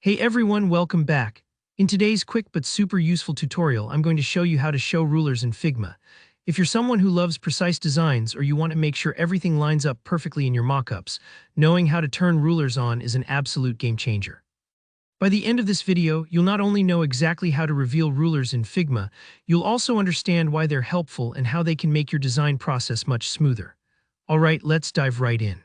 Hey everyone, welcome back. In today's quick but super useful tutorial, I'm going to show you how to show rulers in Figma. If you're someone who loves precise designs or you want to make sure everything lines up perfectly in your mockups, knowing how to turn rulers on is an absolute game changer. By the end of this video, you'll not only know exactly how to reveal rulers in Figma, you'll also understand why they're helpful and how they can make your design process much smoother. Alright, let's dive right in.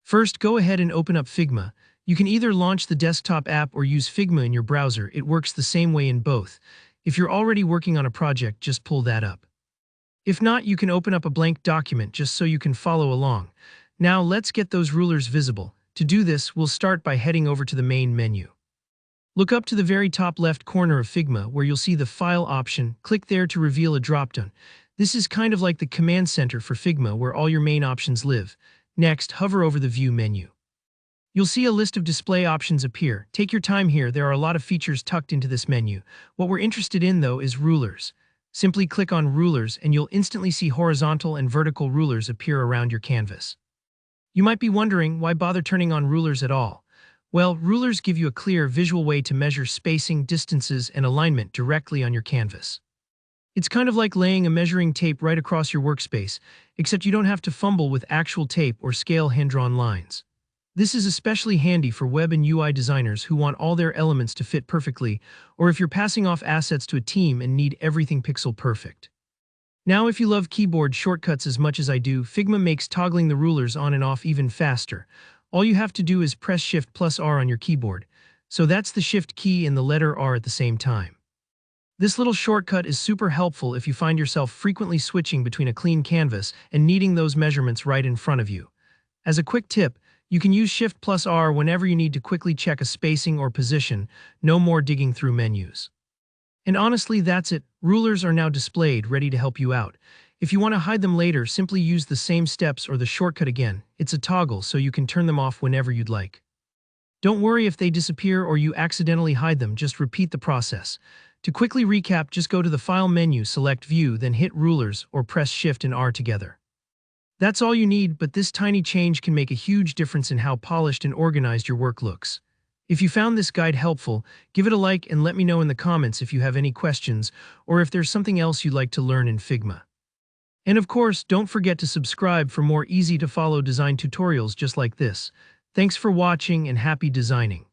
First, go ahead and open up Figma. You can either launch the desktop app or use Figma in your browser. It works the same way in both. If you're already working on a project, just pull that up. If not, you can open up a blank document just so you can follow along. Now let's get those rulers visible. To do this, we'll start by heading over to the main menu. Look up to the very top left corner of Figma where you'll see the File option. Click there to reveal a dropdown. This is kind of like the command center for Figma where all your main options live. Next, hover over the View menu. You'll see a list of display options appear. Take your time here, there are a lot of features tucked into this menu. What we're interested in, though, is rulers. Simply click on Rulers and you'll instantly see horizontal and vertical rulers appear around your canvas. You might be wondering, why bother turning on rulers at all? Well, rulers give you a clear visual way to measure spacing, distances, and alignment directly on your canvas. It's kind of like laying a measuring tape right across your workspace, except you don't have to fumble with actual tape or scale hand-drawn lines. This is especially handy for web and UI designers who want all their elements to fit perfectly, or if you're passing off assets to a team and need everything pixel perfect. Now, if you love keyboard shortcuts as much as I do, Figma makes toggling the rulers on and off even faster. All you have to do is press Shift+R on your keyboard. So that's the Shift key and the letter R at the same time. This little shortcut is super helpful if you find yourself frequently switching between a clean canvas and needing those measurements right in front of you. As a quick tip, you can use Shift+R whenever you need to quickly check a spacing or position, no more digging through menus. And honestly, that's it. Rulers are now displayed, ready to help you out. If you want to hide them later, simply use the same steps or the shortcut again. It's a toggle, so you can turn them off whenever you'd like. Don't worry if they disappear or you accidentally hide them, just repeat the process. To quickly recap, just go to the File menu, select View, then hit Rulers or press Shift and R together. That's all you need, but this tiny change can make a huge difference in how polished and organized your work looks. If you found this guide helpful, give it a like and let me know in the comments if you have any questions or if there's something else you'd like to learn in Figma. And of course, don't forget to subscribe for more easy-to-follow design tutorials just like this. Thanks for watching and happy designing.